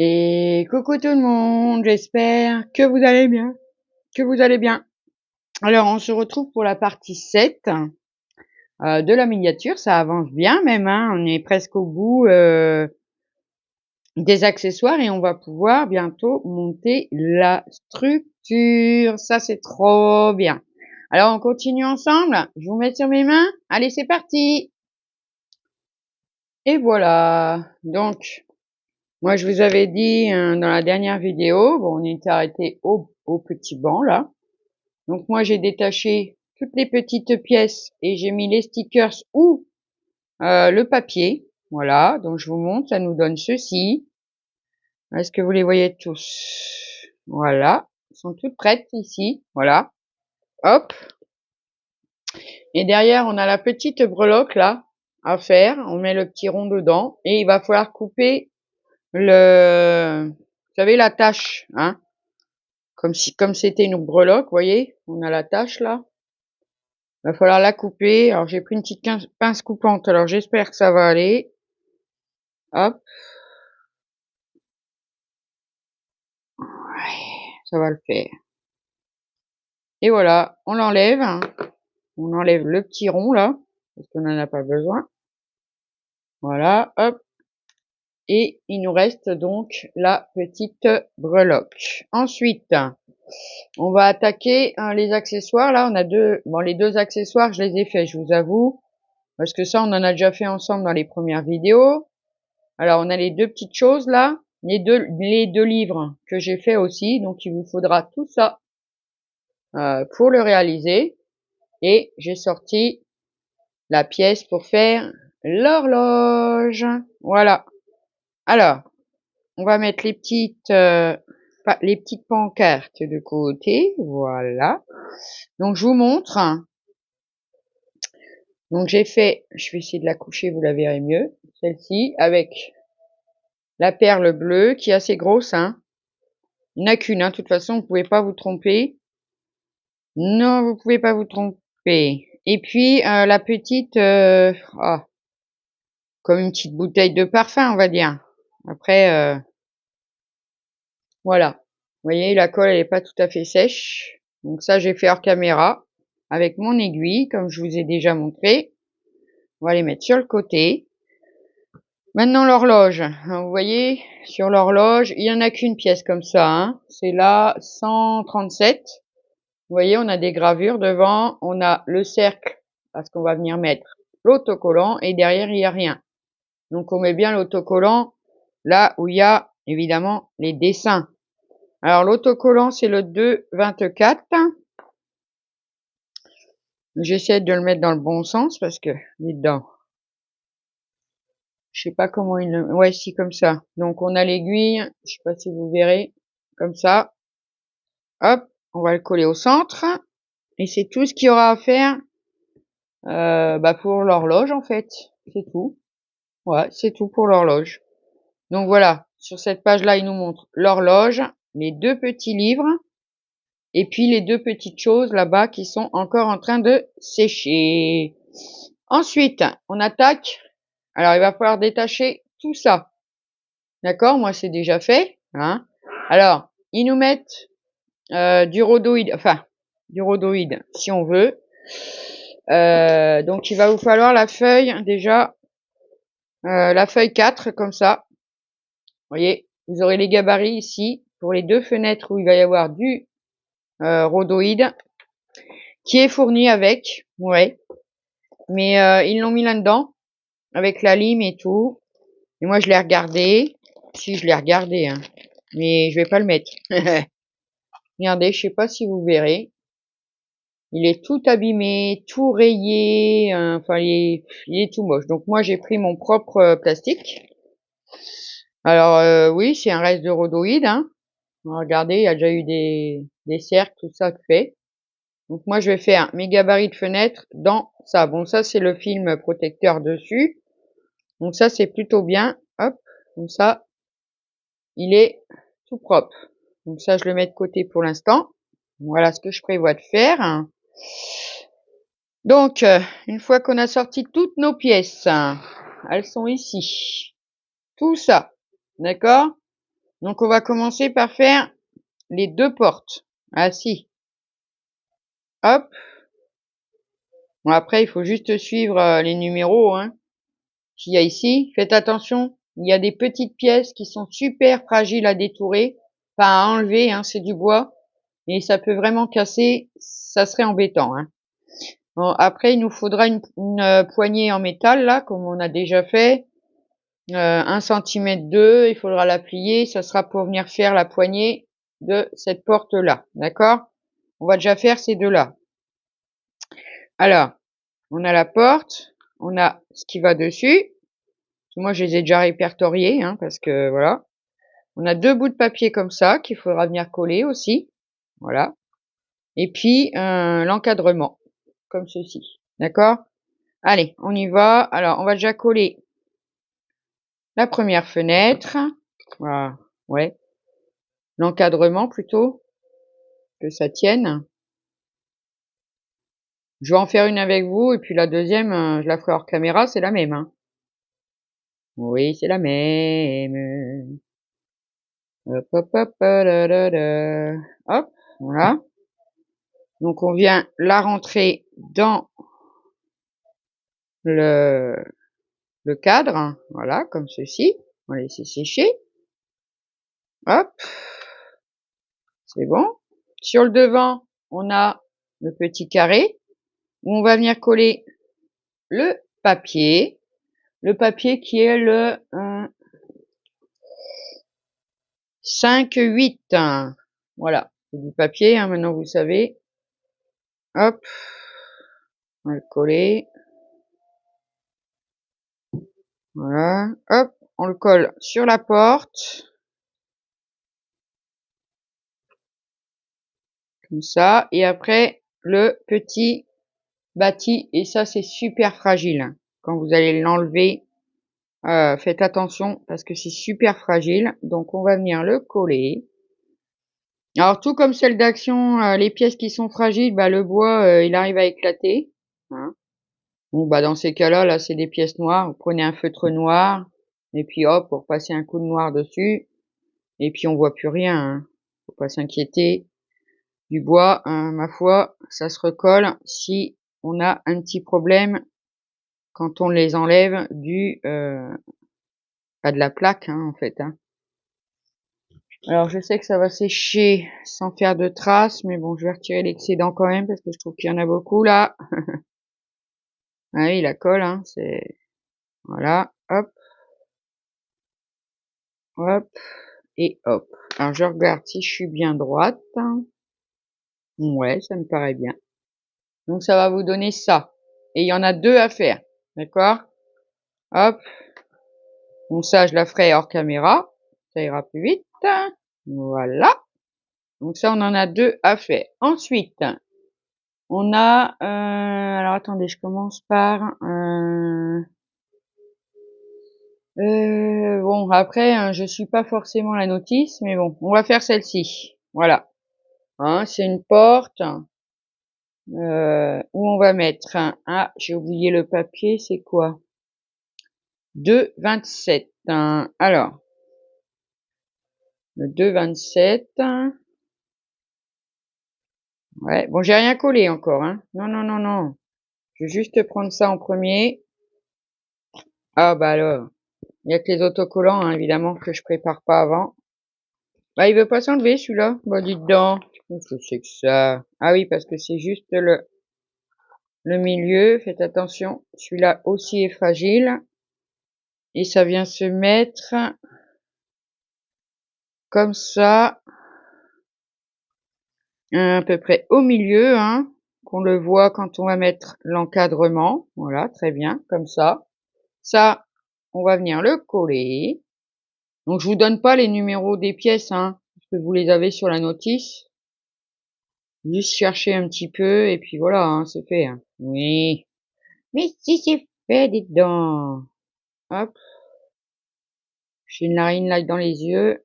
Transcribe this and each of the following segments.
Et coucou tout le monde, j'espère que vous allez bien, que vous allez bien. Alors on se retrouve pour la partie 7 de la miniature, ça avance bien même, hein, on est presque au bout des accessoires et on va pouvoir bientôt monter la structure. Ça c'est trop bien. Alors on continue ensemble, je vous mets sur mes mains, allez c'est parti. Et voilà, donc moi je vous avais dit dans la dernière vidéo, bon on était arrêté au petit banc là. Donc moi j'ai détaché toutes les petites pièces et j'ai mis les stickers ou le papier. Voilà, donc je vous montre, ça nous donne ceci. Est-ce que vous les voyez tous? Voilà, elles sont toutes prêtes ici. Voilà, hop. Et derrière on a la petite breloque là à faire. On met le petit rond dedans et il va falloir couper vous savez la tache, hein, comme c'était une breloque, vous voyez, on a la tache là. Va falloir la couper. Alors j'ai pris une petite pince coupante, alors j'espère que ça va aller. Hop. Ouais, ça va le faire. Et voilà, on l'enlève. On enlève le petit rond là, parce qu'on n'en a pas besoin. Voilà, hop. Et il nous reste donc la petite breloque. Ensuite, on va attaquer les accessoires. Là, on a les deux accessoires, je les ai faits, je vous avoue. Parce que ça, on en a déjà fait ensemble dans les premières vidéos. Alors, on a les deux petites choses là, les deux livres que j'ai fait aussi. Donc, il vous faudra tout ça pour le réaliser. Et j'ai sorti la pièce pour faire l'horloge. Voilà. Alors, on va mettre les petites pancartes de côté. Voilà. Donc, je vous montre. Donc, j'ai fait, je vais essayer de la coucher, vous la verrez mieux. Celle-ci avec la perle bleue qui est assez grosse, hein. Il n'y en a qu'une, hein. De toute façon, vous pouvez pas vous tromper. Non, vous pouvez pas vous tromper. Et puis, la petite, comme une petite bouteille de parfum, on va dire. Après, voilà. Vous voyez, la colle, elle est pas tout à fait sèche. Donc ça, j'ai fait hors caméra avec mon aiguille, comme je vous ai déjà montré. On va les mettre sur le côté. Maintenant, l'horloge. Vous voyez, sur l'horloge, il y en a qu'une pièce comme ça, hein. C'est la 137. Vous voyez, on a des gravures devant, on a le cercle, parce qu'on va venir mettre l'autocollant, et derrière, il n'y a rien. Donc, on met bien l'autocollant là où il y a, évidemment, les dessins. Alors, l'autocollant, c'est le 2,24. J'essaie de le mettre dans le bon sens, parce que, dedans, je sais pas comment il le... Ouais, si, comme ça. Donc, on a l'aiguille, je sais pas si vous verrez, comme ça. Hop, on va le coller au centre. Et c'est tout ce qu'il y aura à faire pour l'horloge, en fait. C'est tout. Ouais, c'est tout pour l'horloge. Donc voilà, sur cette page-là, il nous montre l'horloge, les deux petits livres, et puis les deux petites choses là-bas qui sont encore en train de sécher. Ensuite, on attaque. Alors, il va falloir détacher tout ça. D'accord? Moi, c'est déjà fait, hein. Alors, ils nous mettent du rhodoïde, enfin, du rhodoïde, si on veut. Donc, il va vous falloir la feuille, déjà, la feuille 4, comme ça. Vous voyez, vous aurez les gabarits ici pour les deux fenêtres où il va y avoir du rhodoïde qui est fourni avec, ouais. Mais ils l'ont mis là-dedans avec la lime et tout. Et moi je l'ai regardé, si je l'ai regardé, hein, mais je vais pas le mettre. Regardez, je sais pas si vous verrez. Il est tout abîmé, tout rayé, enfin il est tout moche. Donc moi j'ai pris mon propre plastique. Alors oui, c'est un reste de rhodoïde, hein. Regardez, il y a déjà eu des cercles, tout ça fait. Donc moi je vais faire mes gabarits de fenêtre dans ça. Bon, ça c'est le film protecteur dessus. Donc ça c'est plutôt bien. Hop, comme ça, il est tout propre. Donc ça je le mets de côté pour l'instant. Voilà ce que je prévois de faire. Donc une fois qu'on a sorti toutes nos pièces, elles sont ici. Tout ça, d'accord? Donc on va commencer par faire les 2 portes. Ah si, hop. Bon après il faut juste suivre, les numéros, hein, qu'il y a ici. Faites attention, il y a des petites pièces qui sont super fragiles à détourer, enfin à enlever, hein, c'est du bois et ça peut vraiment casser, ça serait embêtant, hein. Bon après il nous faudra une poignée en métal là, comme on a déjà fait, 1 cm 2, il faudra la plier, ça sera pour venir faire la poignée de cette porte-là, d'accord? On va déjà faire ces 2 là. Alors, on a la porte, on a ce qui va dessus. Moi, je les ai déjà répertoriés, hein, parce que voilà. On a 2 bouts de papier comme ça qu'il faudra venir coller aussi, voilà. Et puis, l'encadrement, comme ceci, d'accord? Allez, on y va. Alors, on va déjà coller la première fenêtre. Voilà, ouais, l'encadrement plutôt, que ça tienne. Je vais en faire une avec vous et puis la deuxième, je la ferai hors caméra, c'est la même, hein. Oui, c'est la même. Hop, hop, hop, hop, voilà. Donc on vient la rentrer dans le le cadre, voilà, comme ceci. On va laisser sécher. Hop, c'est bon. Sur le devant, on a le petit carré où on va venir coller le papier. Le papier qui est le 5-8. Voilà, c'est du papier, hein, maintenant vous savez. Hop, on va le coller. Voilà, hop, on le colle sur la porte. Comme ça. Et après, le petit bâti. Et ça, c'est super fragile. Quand vous allez l'enlever, faites attention parce que c'est super fragile. Donc, on va venir le coller. Alors, tout comme celle d'Action, les pièces qui sont fragiles, bah, le bois, il arrive à éclater, hein. Bon, bah, dans ces cas-là, là, c'est des pièces noires. Vous prenez un feutre noir et puis hop, vous repassez un coup de noir dessus et puis on voit plus rien, hein. Faut pas s'inquiéter. Du bois, ma foi, ça se recolle si on a un petit problème quand on les enlève bah, de la plaque, hein, en fait, hein. Alors je sais que ça va sécher sans faire de traces, mais bon, je vais retirer l'excédent quand même parce que je trouve qu'il y en a beaucoup là. Ah oui, la colle, hein, c'est voilà, hop, hop et hop. Alors je regarde si je suis bien droite. Ouais, ça me paraît bien. Donc ça va vous donner ça. Et il y en a 2 à faire, d'accord? Hop. Bon ça, je la ferai hors caméra, ça ira plus vite. Voilà. Donc ça, on en a 2 à faire. Ensuite, on a, alors attendez, je commence par, bon après, je suis pas forcément la notice, mais bon, on va faire celle-ci. Voilà. Hein, c'est une porte, où on va mettre ah, j'ai oublié le papier, c'est quoi? 2,27. Alors, le 2,27. Ouais, bon, j'ai rien collé encore, hein. Non, non, non, non. Je vais juste prendre ça en premier. Ah bah alors, il y a que les autocollants, hein, évidemment, que je prépare pas avant. Bah, il veut pas s'enlever celui-là. Bah, dites donc. Qu'est-ce que c'est que ça? Ah oui, parce que c'est juste le milieu. Faites attention. Celui-là aussi est fragile. Et ça vient se mettre comme ça, à peu près au milieu, hein, qu'on le voit quand on va mettre l'encadrement. Voilà, très bien, comme ça. Ça, on va venir le coller. Donc je vous donne pas les numéros des pièces, hein, parce que vous les avez sur la notice. Juste chercher un petit peu et puis voilà, hein, c'est fait, hein. Oui. Mais si c'est fait, dites donc. Hop. J'ai une narine là dans les yeux.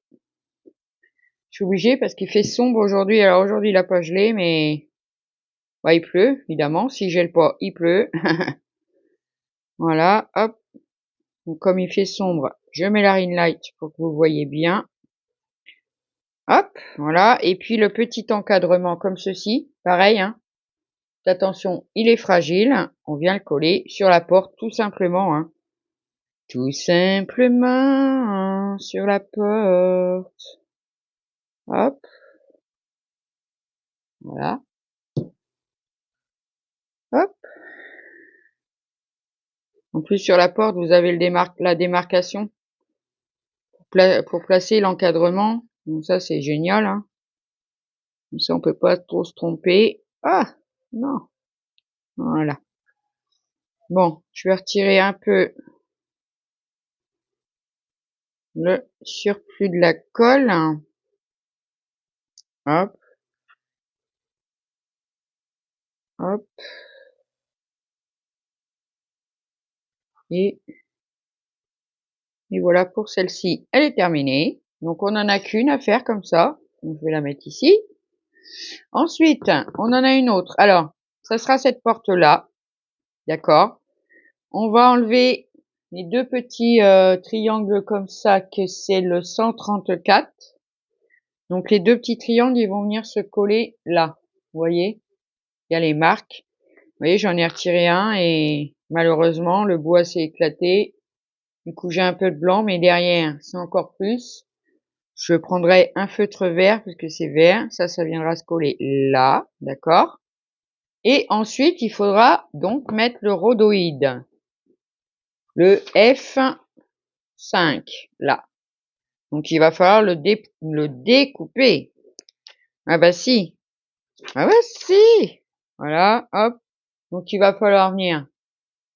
Je suis obligée parce qu'il fait sombre aujourd'hui. Alors aujourd'hui il a pas gelé, mais bah, il pleut, évidemment. S'il gèle pas, il pleut. Voilà, hop. Donc comme il fait sombre, je mets la ring light pour que vous voyez bien. Hop, voilà. Et puis le petit encadrement comme ceci, pareil, hein. Attention, il est fragile. On vient le coller sur la porte tout simplement, hein. Tout simplement, hein, sur la porte. Hop, voilà. Hop. En plus, sur la porte, vous avez la démarcation pour placer l'encadrement. Donc ça, c'est génial, hein. Comme ça, on peut pas trop se tromper. Ah! Non. Voilà. Bon, je vais retirer un peu le surplus de la colle. Hop, hop. Et, et voilà pour celle-ci. Elle est terminée. Donc, on n'en a qu'une à faire comme ça. Donc, je vais la mettre ici. Ensuite, on en a une autre. Alors, ça sera cette porte-là. D'accord? On va enlever les deux petits triangles comme ça, que c'est le 134. Donc, les deux petits triangles, ils vont venir se coller là. Vous voyez? Il y a les marques. Vous voyez, j'en ai retiré un et malheureusement, le bois s'est éclaté. Du coup, j'ai un peu de blanc, mais derrière, c'est encore plus. Je prendrai un feutre vert, parce que c'est vert. Ça viendra se coller là, d'accord? Et ensuite, il faudra donc mettre le rhodoïde. Le F5, là. Donc, il va falloir le découper. Ah bah si. Ah bah si. Voilà, hop. Donc, il va falloir venir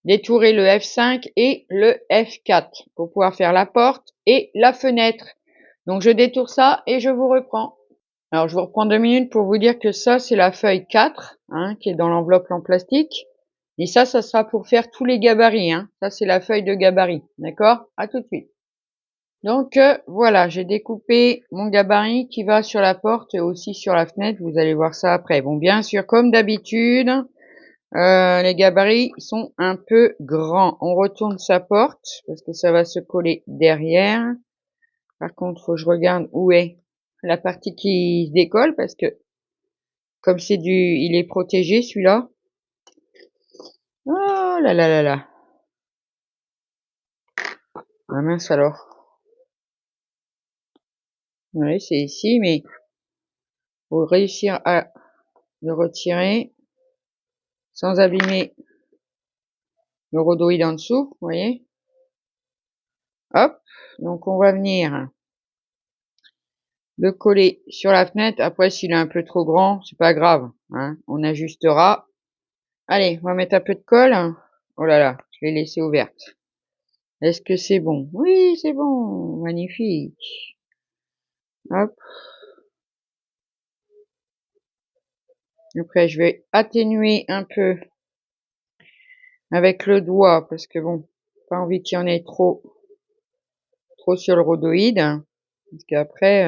détourer le F5 et le F4 pour pouvoir faire la porte et la fenêtre. Donc, je détourne ça et je vous reprends. Alors, je vous reprends 2 minutes pour vous dire que ça, c'est la feuille 4, hein, qui est dans l'enveloppe en plastique. Et ça sera pour faire tous les gabarits, hein. Ça, c'est la feuille de gabarit. D'accord? À tout de suite. Donc, voilà, j'ai découpé mon gabarit qui va sur la porte et aussi sur la fenêtre. Vous allez voir ça après. Bon, bien sûr, comme d'habitude, les gabarits sont un peu grands. On retourne sa porte parce que ça va se coller derrière. Par contre, faut que je regarde où est la partie qui se décolle parce que comme il est protégé celui-là. Oh là là là là. Ah mince alors. Oui, c'est ici, mais faut réussir à le retirer sans abîmer le rhodoïde en dessous, vous voyez. Hop. Donc on va venir le coller sur la fenêtre. Après, s'il est un peu trop grand, c'est pas grave, hein. On ajustera. Allez, on va mettre un peu de colle. Oh là là, je l'ai laissée ouverte. Est-ce que c'est bon? Oui, c'est bon. Magnifique. Hop. Après, je vais atténuer un peu avec le doigt parce que bon, pas envie qu'il y en ait trop sur le rhodoïde. Parce qu'après,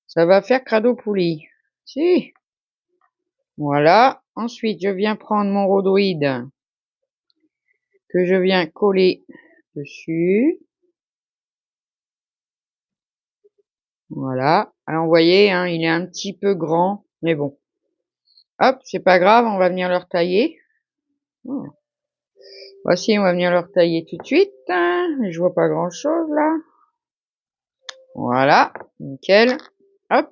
ça va faire crado poulie. Si. Voilà. Ensuite, je viens prendre mon rhodoïde que je viens coller dessus. Voilà. Alors, vous voyez, hein, il est un petit peu grand, mais bon. Hop, c'est pas grave, on va venir le retailler. Oh. Voici, on va venir le retailler tout de suite. Je vois pas grand chose là. Voilà, nickel. Hop.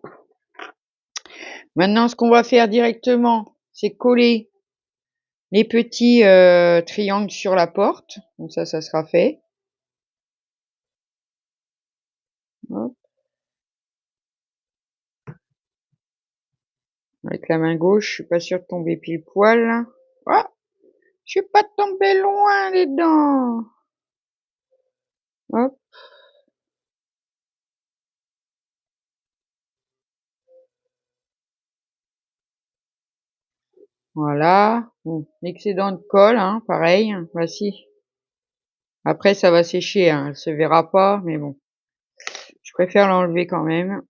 Maintenant, ce qu'on va faire directement, c'est coller les petits triangles sur la porte. Donc ça sera fait. Hop. Avec la main gauche, je suis pas sûre de tomber pile poil. Oh, je suis pas tombé loin les dents. Hop. Voilà. Bon, l'excédent de colle, hein, pareil. Voici. Après, ça va sécher, hein. Elle se verra pas, mais bon. Je préfère l'enlever quand même.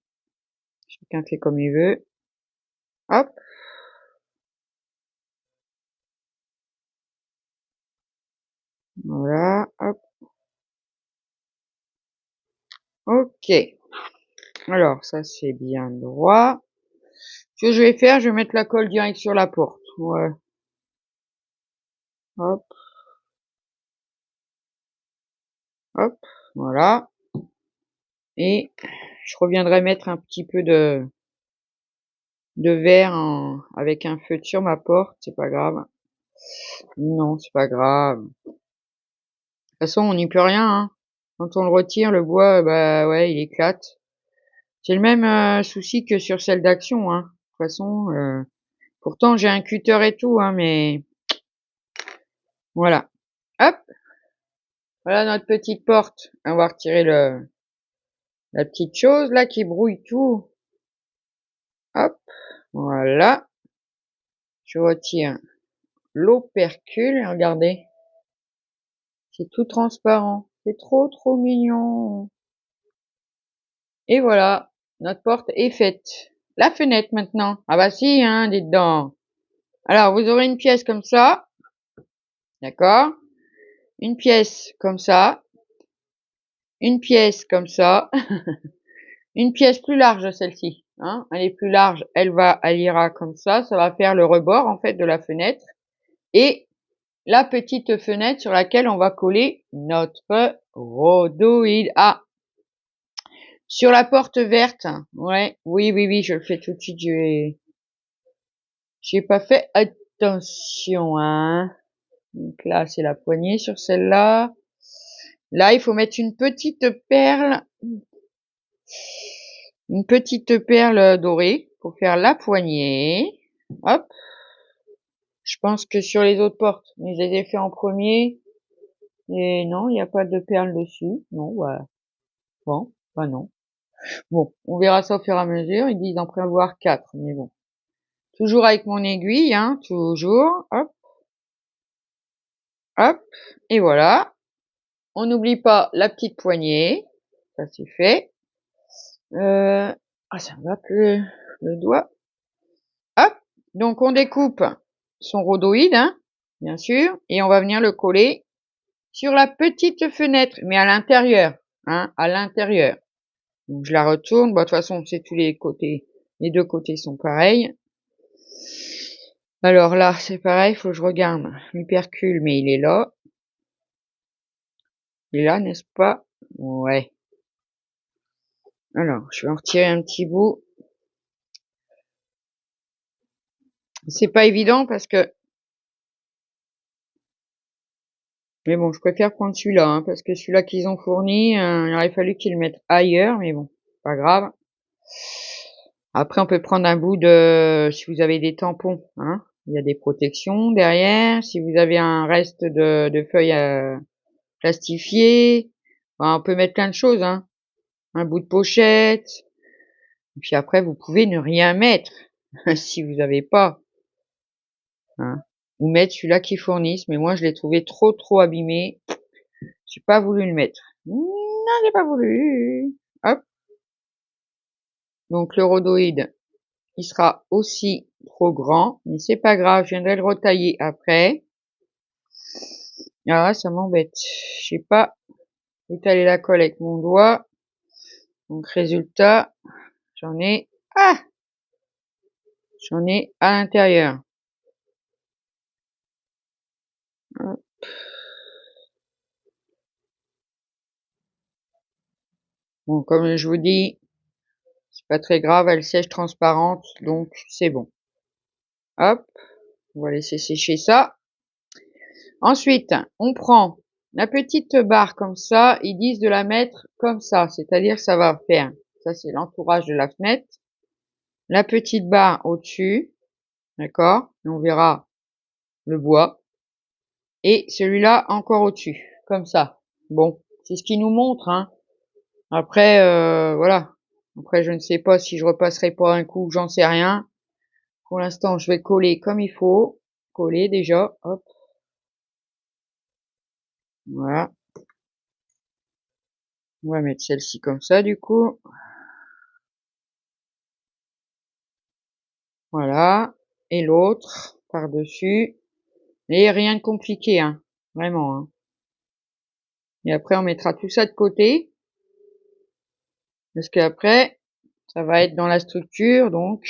Chacun fait comme il veut. Hop. Voilà. Hop. Ok. Alors, ça, c'est bien droit. Ce que je vais faire, je vais mettre la colle direct sur la porte. Ouais. Hop, hop, voilà. Et je reviendrai mettre un petit peu de verre avec un feutre sur ma porte, c'est pas grave. Non, c'est pas grave. De toute façon, on n'y peut rien, hein. Quand on le retire, le bois, bah ouais, il éclate. C'est le même souci que sur celle d'Action, hein. De toute façon, pourtant j'ai un cutter et tout, hein, mais voilà. Hop, voilà notre petite porte. On va retirer la petite chose là qui brouille tout. Hop, voilà. Je retire l'opercule, regardez. C'est tout transparent. C'est trop trop mignon. Et voilà, notre porte est faite. La fenêtre maintenant. Ah bah si, hein, dites donc. Alors, vous aurez une pièce comme ça. D'accord? Une pièce comme ça. Une pièce comme ça. Une pièce plus large, celle-ci. Hein, elle est plus large, elle ira comme ça. Ça va faire le rebord, en fait, de la fenêtre. Et la petite fenêtre sur laquelle on va coller notre rhodoïde. Ah, sur la porte verte. Ouais, oui, je le fais tout de suite. J'ai pas fait attention, hein. Donc là, c'est la poignée sur celle-là. Là, il faut mettre une petite perle dorée pour faire la poignée. Hop. Je pense que sur les autres portes, je les ai fait en premier. Et non, il n'y a pas de perle dessus. Non, ouais. Bon, bah non. Bon, on verra ça au fur et à mesure. Ils disent d'en prévoir 4, mais bon. Toujours avec mon aiguille, hein, toujours. Hop, hop. Et voilà. On n'oublie pas la petite poignée. Ça, c'est fait. Ah, ça me va plus le doigt. Hop. Donc, on découpe son rhodoïde, hein, bien sûr. Et on va venir le coller sur la petite fenêtre, mais à l'intérieur, hein, à l'intérieur. Donc, je la retourne. Bon, de toute façon, c'est tous les côtés. Les deux côtés sont pareils. Alors là, c'est pareil, faut que je regarde l'hypercule, mais il est là. Il est là, n'est-ce pas? Ouais. Alors, je vais en retirer un petit bout. C'est pas évident parce que... Mais bon, je préfère prendre celui-là, hein, parce que celui-là qu'ils ont fourni, il aurait fallu qu'ils le mettent ailleurs, mais bon, pas grave. Après, on peut prendre un bout de... Si vous avez des tampons, hein, il y a des protections derrière. Si vous avez un reste de feuilles plastifiées, on peut mettre plein de choses, hein. Un bout de pochette. Et puis après, vous pouvez ne rien mettre, si vous n'avez pas, hein. Ou mettre celui-là qu'ils fournissent, mais moi, je l'ai trouvé trop, trop abîmé. J'ai pas voulu le mettre. Non, j'ai pas voulu. Hop. Donc, le rhodoïde, il sera aussi trop grand, mais c'est pas grave, je viendrai le retailler après. Ah, ça m'embête. Je sais pas étaler la colle avec mon doigt. Donc, résultat, j'en ai, ah, j'en ai à l'intérieur. Bon, comme je vous dis, c'est pas très grave, elle sèche transparente, donc c'est bon. Hop, on va laisser sécher ça. Ensuite, on prend la petite barre comme ça, ils disent de la mettre comme ça, c'est-à-dire ça va faire, ça c'est l'entourage de la fenêtre, la petite barre au-dessus, d'accord, et on verra le bois, et celui-là encore au-dessus, comme ça. Bon, c'est ce qui nous montre, hein. Après, voilà. Après, je ne sais pas si je repasserai pas un coup, j'en sais rien. Pour l'instant, je vais coller comme il faut. Coller déjà, hop, voilà. On va mettre celle-ci comme ça, du coup. Voilà. Et l'autre, par-dessus. Et rien de compliqué, hein. Vraiment, hein. Et après, on mettra tout ça de côté. Parce qu'après, Ça va être dans la structure, donc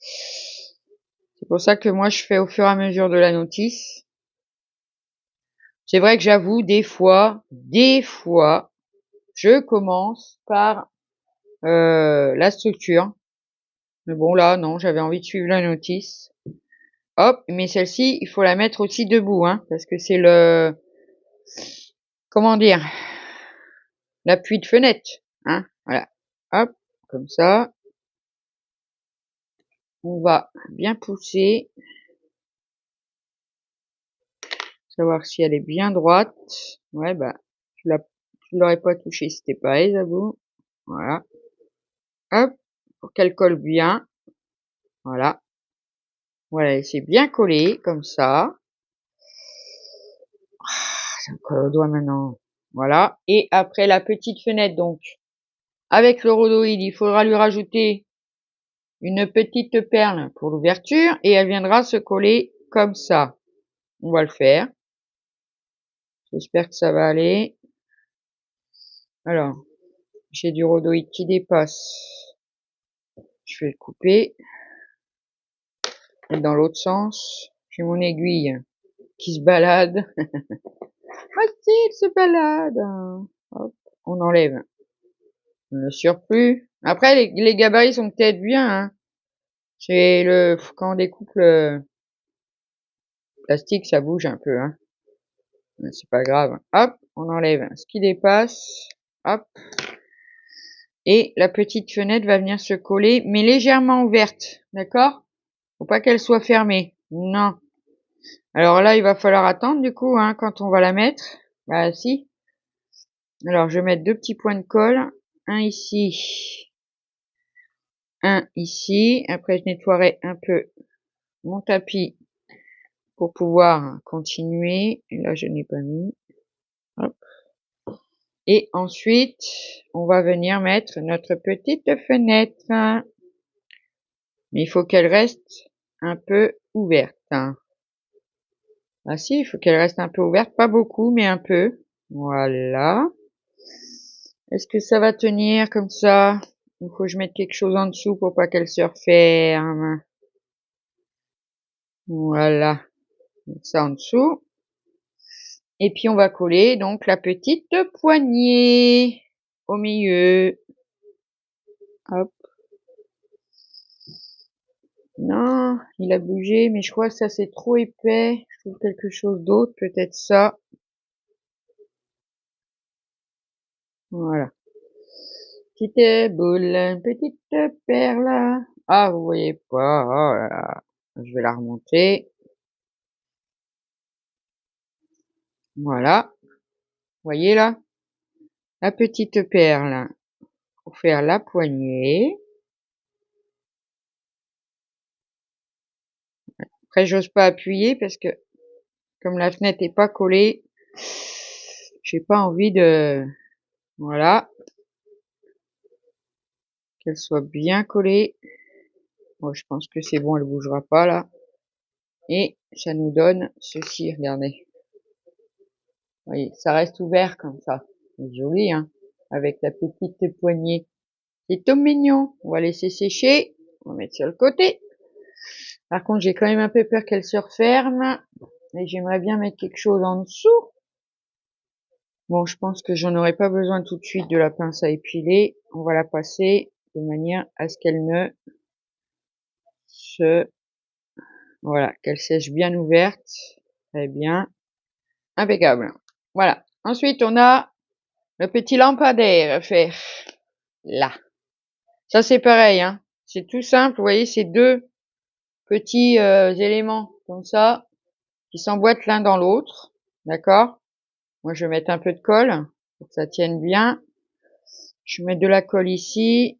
c'est pour ça que moi je fais au fur et à mesure de la notice. C'est vrai que j'avoue, des fois, je commence par la structure. Mais bon là, non, j'avais envie de suivre la notice. Hop, mais celle-ci, il faut la mettre aussi debout, hein, parce que c'est le, comment dire, l'appui de fenêtre, hein, voilà. Hop, comme ça. On va bien pousser. Savoir si elle est bien droite. Ouais, bah, tu l'aurais pas touché si c'était pas Zabou. Voilà. Hop, pour qu'elle colle bien. Voilà. Voilà, c'est bien collé, comme ça. Ça me colle au doigt maintenant. Voilà. Et après la petite fenêtre, donc, avec le rhodoïde, il faudra lui rajouter une petite perle pour l'ouverture et elle viendra se coller comme ça. On va le faire. J'espère que ça va aller. Alors, j'ai du rhodoïde qui dépasse. Je vais le couper. Et dans l'autre sens, j'ai mon aiguille qui se balade. Facile, se balade. Hop, on enlève le surplus. Après, les gabarits sont peut-être bien, hein. C'est quand on découpe le plastique, ça bouge un peu, hein. Mais c'est pas grave. Hop, on enlève ce qui dépasse. Hop. Et la petite fenêtre va venir se coller, mais légèrement ouverte. D'accord? Faut pas qu'elle soit fermée. Non. Alors là, il va falloir attendre du coup, hein, quand on va la mettre. Bah si. Alors je vais mettre deux petits points de colle. Un ici. Un ici. Après, je nettoierai un peu mon tapis pour pouvoir continuer. Et là, je n'ai pas mis. Hop. Et ensuite, on va venir mettre notre petite fenêtre. Mais il faut qu'elle reste un peu ouverte. Ah si, il faut qu'elle reste un peu ouverte. Pas beaucoup, mais un peu. Voilà. Est-ce que ça va tenir comme ça? Il faut que je mette quelque chose en dessous pour pas qu'elle se referme. Voilà. Ça en dessous. Et puis on va coller donc la petite poignée au milieu. Hop. Non, il a bougé, mais je crois que ça c'est trop épais. Je trouve quelque chose d'autre, peut-être ça. Voilà. Petite boule, petite perle. Ah, vous voyez pas. Oh là là. Je vais la remonter. Voilà. Vous voyez là? La petite perle pour faire la poignée. Après, j'ose pas appuyer parce que comme la fenêtre est pas collée, j'ai pas envie de, voilà, qu'elle soit bien collée. Bon, je pense que c'est bon, elle bougera pas là. Et ça nous donne ceci, regardez. Vous voyez, ça reste ouvert comme ça. C'est joli, hein, avec la petite poignée. C'est tout mignon. On va laisser sécher. On va mettre sur le côté. Par contre, j'ai quand même un peu peur qu'elle se referme. Et j'aimerais bien mettre quelque chose en dessous. Bon, je pense que j'en aurai pas besoin tout de suite de la pince à épiler. On va la passer de manière à ce qu'elle ne se, voilà, qu'elle sèche bien ouverte. Très bien. Impeccable. Voilà. Ensuite, on a le petit lampadaire à faire. Là. Ça, c'est pareil, hein. C'est tout simple. Vous voyez, c'est deux petits éléments comme ça qui s'emboîtent l'un dans l'autre. D'accord? Moi, je vais mettre un peu de colle pour que ça tienne bien. Je vais mettre de la colle ici.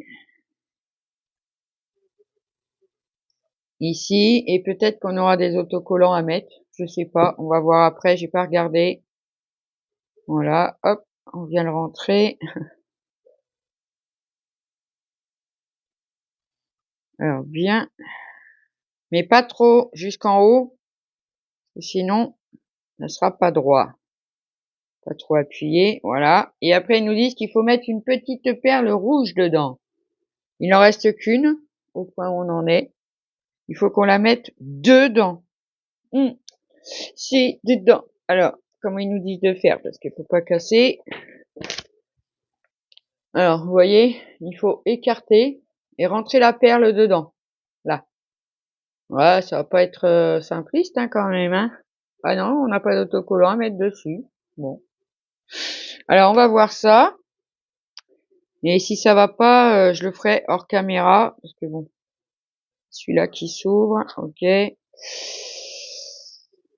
Ici. Et peut-être qu'on aura des autocollants à mettre. Je sais pas. On va voir après. J'ai pas regardé. Voilà. Hop. On vient le rentrer. Alors, bien. Mais pas trop jusqu'en haut. Sinon, ça ne sera pas droit. Pas trop appuyé. Voilà. Et après, ils nous disent qu'il faut mettre une petite perle rouge dedans. Il en reste qu'une, au point où on en est. Il faut qu'on la mette dedans. C'est dedans. Alors, comment ils nous disent de faire? Parce qu'il faut pas casser. Alors, vous voyez, il faut écarter et rentrer la perle dedans. Là. Ouais, ça va pas être simpliste hein, quand même. Hein. Ah non, on n'a pas d'autocollant à mettre dessus. Bon. Alors, on va voir ça. Et si ça va pas, je le ferai hors caméra. Parce que bon, celui-là qui s'ouvre, ok.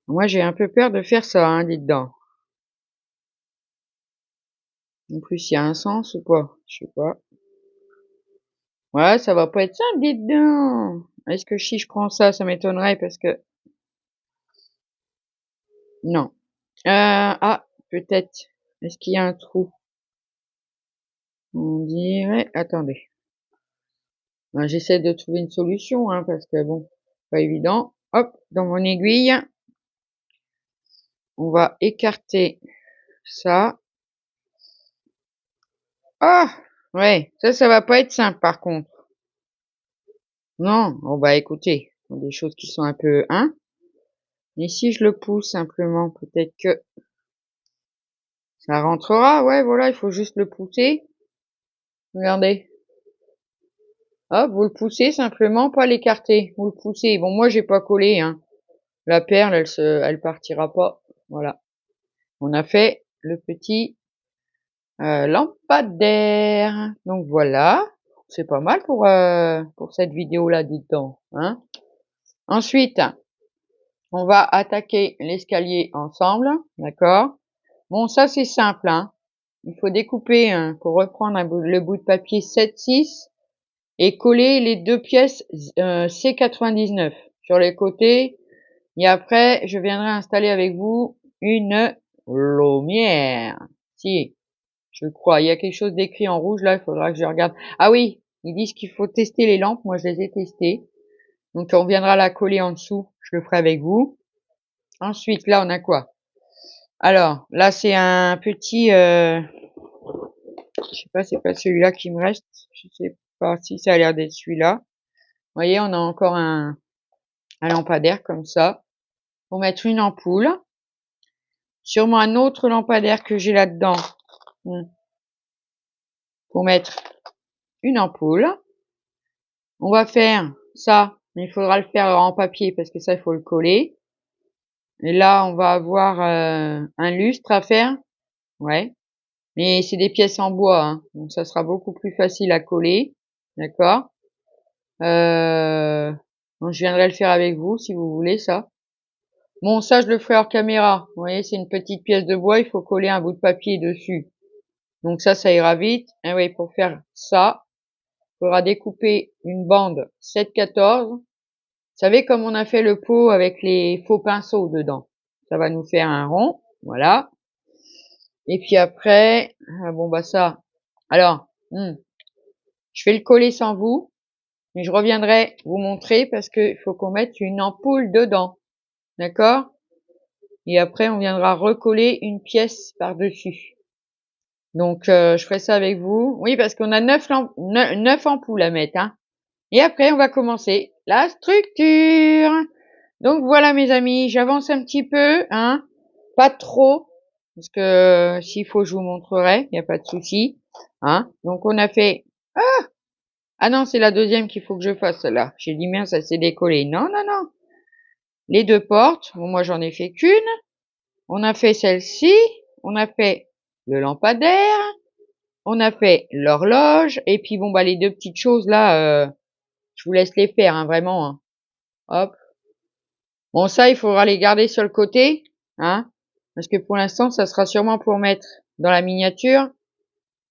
Moi, j'ai un peu peur de faire ça, hein, dites-donc. En plus, il y a un sens ou pas? Je sais pas. Ouais, ça va pas être simple, dites-donc. Est-ce que si je prends ça, ça m'étonnerait parce que... Non. Ah, peut-être. Est-ce qu'il y a un trou? On dirait... Attendez. Ben, j'essaie de trouver une solution, hein, parce que bon, pas évident. Hop, dans mon aiguille. On va écarter ça. Ah, ouais, ça va pas être simple par contre. Non, oh bah écoutez, des choses qui sont un peu, hein. Et si je le pousse simplement, peut-être que ça rentrera. Ouais, voilà, il faut juste le pousser. Regardez. Hop, vous le poussez simplement, pas l'écarter. Vous le poussez. Bon, moi j'ai pas collé, hein. La perle, elle partira pas. Voilà. On a fait le petit lampadaire. Donc voilà. C'est pas mal pour cette vidéo-là, dites-donc, hein. Ensuite, on va attaquer l'escalier ensemble, d'accord? Bon, ça c'est simple, hein. Il faut découper, pour reprendre le bout de papier 7-6 et coller les deux pièces C99 sur les côtés. Et après, je viendrai installer avec vous une lumière. Si, je crois. Il y a quelque chose d'écrit en rouge là, il faudra que je regarde. Ah oui, ils disent qu'il faut tester les lampes. Moi, je les ai testées. Donc, on viendra la coller en dessous. Je le ferai avec vous. Ensuite, là, on a quoi? Alors, là, c'est un petit... je sais pas, c'est pas celui-là qui me reste. Je sais pas si ça a l'air d'être celui-là. Vous voyez, on a encore un lampadaire comme ça. Pour mettre une ampoule. Sûrement un autre lampadaire que j'ai là-dedans. Pour mettre une ampoule. On va faire ça, mais il faudra le faire en papier parce que ça, il faut le coller. Et là, on va avoir un lustre à faire. Ouais. Mais c'est des pièces en bois, hein, donc ça sera beaucoup plus facile à coller. D'accord? Donc je viendrai le faire avec vous si vous voulez ça. Bon, ça, je le ferai hors caméra. Vous voyez, c'est une petite pièce de bois, il faut coller un bout de papier dessus. Donc ça ira vite. Et oui, pour faire ça, il faudra découper une bande 7-14. Vous savez, comme on a fait le pot avec les faux pinceaux dedans. Ça va nous faire un rond. Voilà. Et puis après, bon bah ça. Alors, je vais le coller sans vous. Mais je reviendrai vous montrer parce qu'il faut qu'on mette une ampoule dedans. D'accord? Et après, on viendra recoller une pièce par-dessus. Donc, je ferai ça avec vous. Oui, parce qu'on a 9 ampoules à mettre. Hein. Et après, on va commencer la structure. Donc, voilà, mes amis. J'avance un petit peu. Hein. Pas trop. Parce que s'il faut, je vous montrerai. Il n'y a pas de souci. Hein. Donc, on a fait... Ah non, c'est la deuxième qu'il faut que je fasse, là. J'ai dit, merde, ça s'est décollé. Non, non, non. Les deux portes. Bon, moi, j'en ai fait qu'une. On a fait celle-ci. On a fait le lampadaire. On a fait l'horloge. Et puis, bon, bah, les deux petites choses, là, je vous laisse les faire, hein, vraiment. Hein. Hop. Bon, ça, il faudra les garder sur le côté. Hein. Parce que pour l'instant, ça sera sûrement pour mettre dans la miniature.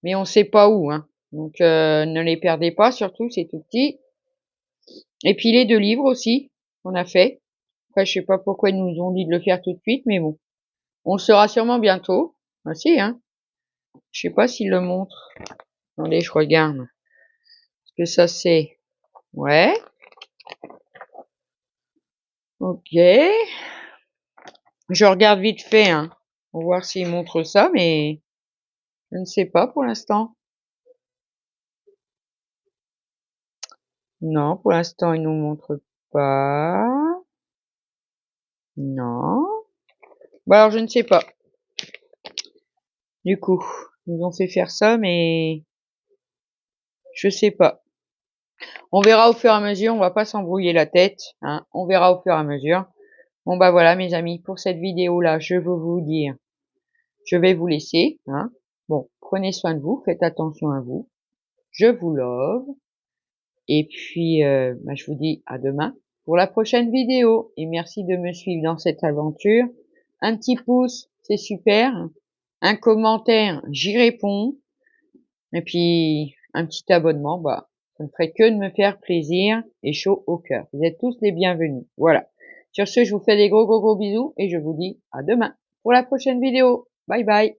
Mais on sait pas où, hein. Donc, ne les perdez pas, surtout, c'est tout petit. Et puis les deux livres aussi, qu'on a fait. Après, je sais pas pourquoi ils nous ont dit de le faire tout de suite, mais bon. On le saura sûrement bientôt. Ah si, hein. Je sais pas s'il le montre. Attendez, je regarde. Est-ce que ça c'est... Ouais. Ok. Je regarde vite fait, hein. Pour voir s'il montre ça, mais... Je ne sais pas pour l'instant. Non, pour l'instant, il nous montre pas. Non. Bah alors, je ne sais pas. Du coup, ils nous ont fait faire ça, mais je sais pas. On verra au fur et à mesure, on va pas s'embrouiller la tête, hein. On verra au fur et à mesure. Bon bah voilà mes amis, pour cette vidéo là, je veux vous dire, je vais vous laisser, hein. Bon, prenez soin de vous, faites attention à vous. Je vous love. Et puis, bah, je vous dis à demain pour la prochaine vidéo. Et merci de me suivre dans cette aventure. Un petit pouce, c'est super. Un commentaire, j'y réponds. Et puis, un petit abonnement, bah, ça ne ferait que de me faire plaisir et chaud au cœur. Vous êtes tous les bienvenus. Voilà. Sur ce, je vous fais des gros bisous et je vous dis à demain pour la prochaine vidéo. Bye bye.